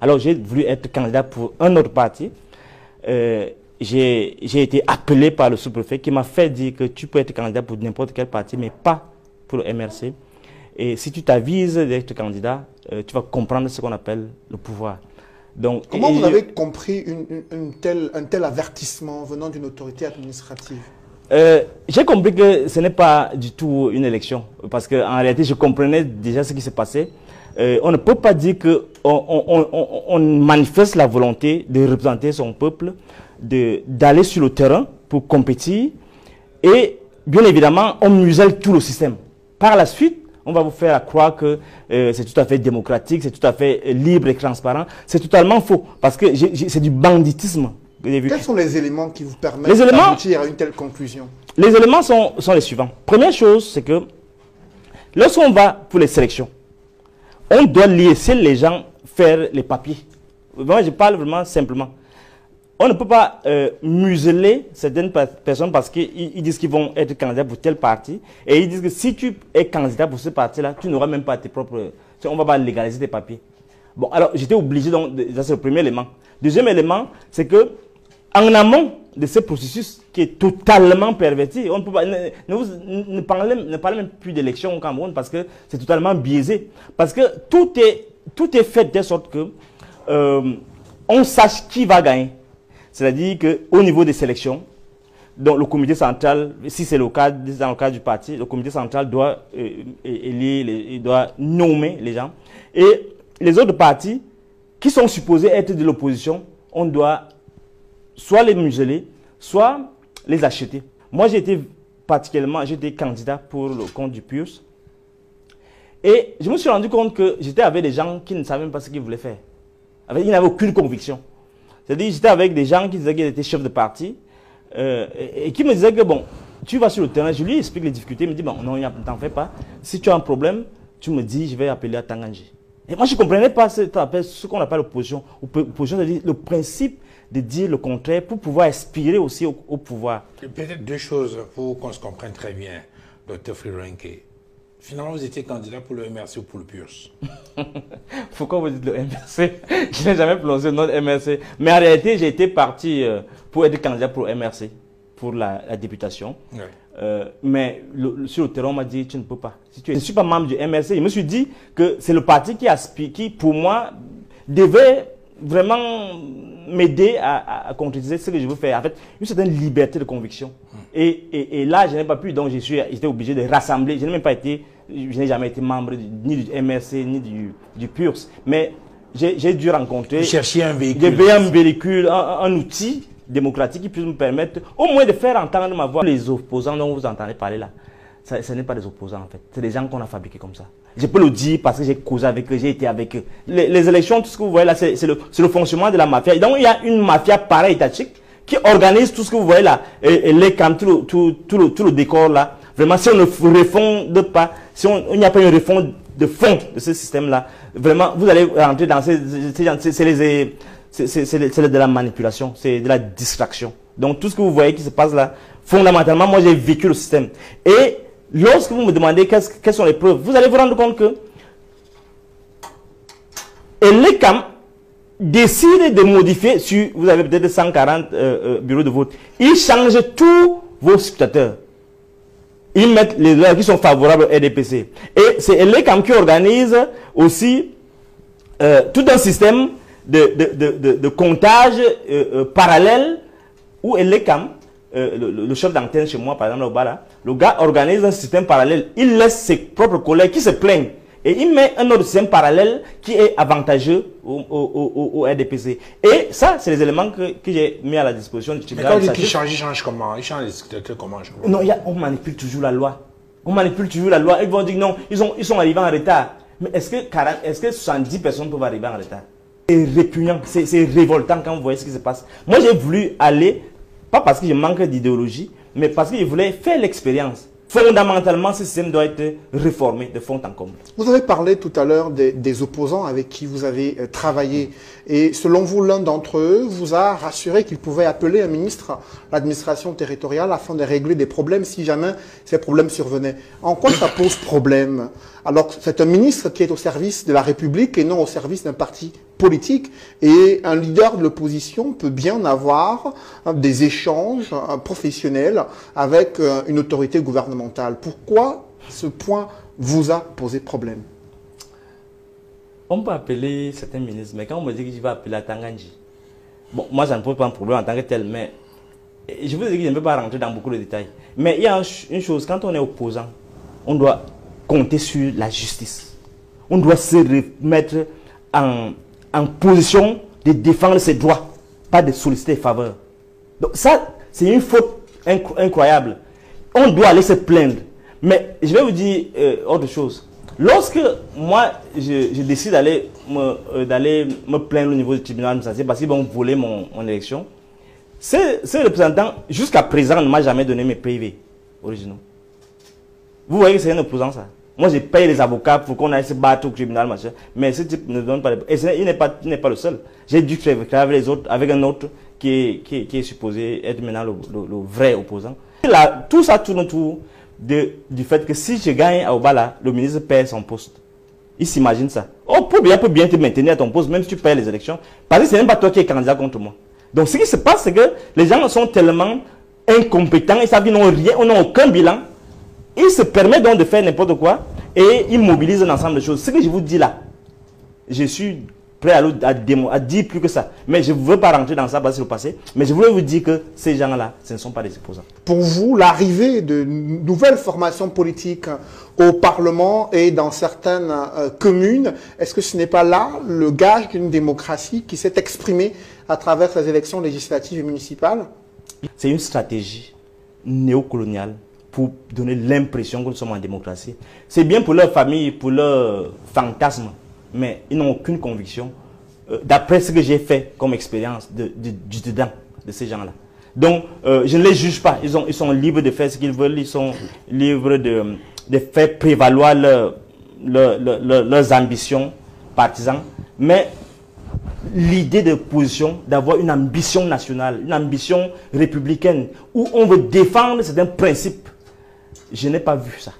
Alors j'ai voulu être candidat pour un autre parti. J'ai été appelé par le sous-préfet qui m'a fait dire que tu peux être candidat pour n'importe quel parti, mais pas pour le MRC. Et si tu t'avises d'être candidat, tu vas comprendre ce qu'on appelle le pouvoir. Donc, comment vous avez compris un tel avertissement venant d'une autorité administrative? J'ai compris que ce n'est pas du tout une élection, parce qu'en réalité, je comprenais déjà ce qui se passait. On ne peut pas dire qu'on manifeste la volonté de représenter son peuple, d'aller sur le terrain pour compétir, et bien évidemment, on muselle tout le système. Par la suite, on va vous faire croire que c'est tout à fait démocratique, c'est tout à fait libre et transparent. C'est totalement faux, parce que c'est du banditisme que j'ai vu. Quels sont les éléments qui vous permettent d'aboutir à une telle conclusion? Les éléments sont les suivants. Première chose, c'est que lorsqu'on va pour les sélections, on doit laisser les gens faire les papiers. Moi, je parle vraiment simplement. On ne peut pas museler certaines personnes parce qu'ils disent qu'ils vont être candidats pour tel parti. Et ils disent que si tu es candidat pour ce parti-là, tu n'auras même pas tes propres... On ne va pas légaliser tes papiers. Bon, alors j'étais obligé, donc, ça c'est le premier élément. Deuxième élément, c'est que en amont de ce processus qui est totalement perverti, on ne peut pas... Ne parlez même plus d'élection au Cameroun parce que c'est totalement biaisé. Parce que tout est fait de telle sorte que on sache qui va gagner. C'est-à-dire qu'au niveau des sélections, donc le comité central, si c'est le cas, dans le cas du parti, le comité central doit élire, il doit nommer les gens. Et les autres partis qui sont supposés être de l'opposition, on doit soit les museler, soit les acheter. Moi, j'étais candidat pour le compte du PURS. Et je me suis rendu compte que j'étais avec des gens qui ne savaient même pas ce qu'ils voulaient faire. Ils n'avaient aucune conviction. C'est-à-dire, j'étais avec des gens qui disaient qu'ils étaient chefs de parti et qui me disaient que, bon, tu vas sur le terrain, je lui explique les difficultés, il me dit, bon, non, t'en fais pas. Si tu as un problème, tu me dis, je vais appeler à Tanganji. Et moi, je ne comprenais pas ce qu'on appelle l'opposition. L'opposition, c'est-à-dire le principe de dire le contraire pour pouvoir aspirer aussi au pouvoir. Peut-être deux choses pour qu'on se comprenne très bien, Dr. Frirenke. Finalement, vous étiez candidat pour le MRC ou pour le PURS? Pourquoi vous dites le MRC? Je n'ai jamais prononcé le nom de MRC. Mais en réalité, j'ai été parti pour être candidat pour le MRC, pour la députation. Ouais. Mais sur le terrain, on m'a dit, tu ne peux pas. Je ne suis pas membre du MRC. Je me suis dit que c'est le parti qui, pour moi, devait vraiment m'aider à concrétiser ce que je veux faire. En fait, une certaine liberté de conviction. Et là, je n'ai pas pu, donc j'étais obligé de rassembler. Je n'ai jamais été membre ni du MRC, ni du PURS. Mais j'ai dû rencontrer... Vous cherchiez un véhicule. Un véhicule, un outil démocratique qui puisse me permettre au moins de faire entendre ma voix. Les opposants dont vous entendez parler là, ce n'est pas des opposants en fait. C'est des gens qu'on a fabriqués comme ça. Je peux le dire parce que j'ai causé avec eux, j'ai été avec eux. Les élections, tout ce que vous voyez là, c'est le fonctionnement de la mafia. Et donc il y a une mafia para-étatique qui organise tout ce que vous voyez là. Et les camps, tout le décor là. Vraiment, si on ne refonde pas, si il n'y a pas une refonte de fond de ce système-là, vraiment, vous allez rentrer dans c'est de la manipulation, c'est de la distraction. Donc, tout ce que vous voyez qui se passe là, fondamentalement, moi, j'ai vécu le système. Et lorsque vous me demandez quelles sont les preuves, vous allez vous rendre compte que les camps décident de modifier, vous avez peut-être 140 bureaux de vote, ils changent tous vos scrutateurs. Ils mettent les gens qui sont favorables au RDPC. Et c'est l'ECAM qui organise aussi tout un système de comptage parallèle où l'ECAM, le chef d'antenne chez moi, par exemple, au Bala, le gars organise un système parallèle. Il laisse ses propres collègues qui se plaignent. Et il met un autre système parallèle qui est avantageux au RDPC. Et ça, c'est les éléments que j'ai mis à la disposition du tribunal. Mais quand il change comment? Il change les scrutateurs comment? Non, on manipule toujours la loi. On manipule toujours la loi. Ils vont dire non, ils sont arrivés en retard. Mais est-ce que 70 personnes peuvent arriver en retard? C'est répugnant, c'est révoltant quand vous voyez ce qui se passe. Moi, j'ai voulu aller, pas parce que je manque d'idéologie, mais parce que je voulais faire l'expérience. Fondamentalement, ce système doit être réformé de fond en comble. Vous avez parlé tout à l'heure des opposants avec qui vous avez travaillé. Et selon vous, l'un d'entre eux vous a rassuré qu'il pouvait appeler un ministre à l'administration territoriale afin de régler des problèmes si jamais ces problèmes survenaient. En quoi ça pose problème Alors, c'est un ministre qui est au service de la République et non au service d'un parti politique. Et un leader de l'opposition peut bien avoir des échanges professionnels avec une autorité gouvernementale. Pourquoi ce point vous a posé problème? On peut appeler certains ministres, mais quand on me dit que je vais appeler à Tanganji, bon, moi, ça ne pose pas un problème en tant que tel, mais je vous dis que je ne peux pas rentrer dans beaucoup de détails. Mais il y a une chose, quand on est opposant, on doit compter sur la justice. On doit se remettre en position de défendre ses droits, pas de solliciter des faveurs. Donc ça, c'est une faute incroyable. On doit aller se plaindre. Mais je vais vous dire autre chose. Lorsque moi, je décide d'aller me plaindre au niveau du tribunal administratif parce qu'ils vont voler mon élection, ces représentants, jusqu'à présent, ne m'ont jamais donné mes PIV originaux. Vous voyez que c'est un opposant, ça. Moi, je paye les avocats pour qu'on aille se battre au tribunal, machin. Mais ce type ne donne pas les... Et il n'est pas le seul. J'ai dû travailler les autres, avec un autre qui est supposé être maintenant le vrai opposant. Là, tout ça tourne autour du fait que si je gagne à Obala, le ministre perd son poste. Il s'imagine ça. Oh, peut bien te maintenir à ton poste, même si tu perds les élections. Parce que ce n'est même pas toi qui es candidat contre moi. Donc, ce qui se passe, c'est que les gens sont tellement incompétents, ils savent qu'ils n'ont rien, ils n'ont aucun bilan. Ils se permettent donc de faire n'importe quoi et ils mobilisent un ensemble de choses. Ce que je vous dis là, je suis prêt à dire plus que ça. Mais je ne veux pas rentrer dans ça parce que c'est le passé. Mais je voulais vous dire que ces gens-là, ce ne sont pas des opposants. Pour vous, l'arrivée de nouvelles formations politiques au Parlement et dans certaines communes, est-ce que ce n'est pas là le gage d'une démocratie qui s'est exprimée à travers ces élections législatives et municipales? C'est une stratégie néocoloniale pour donner l'impression que nous sommes en démocratie. C'est bien pour leur famille, pour leur fantasme, mais ils n'ont aucune conviction, d'après ce que j'ai fait comme expérience du dedans de ces gens-là. Donc, je ne les juge pas. Ils sont libres de faire ce qu'ils veulent, ils sont libres de faire prévaloir leurs ambitions partisanes, mais l'idée de position, d'avoir une ambition nationale, une ambition républicaine, où on veut défendre certains principes, je n'ai pas vu ça.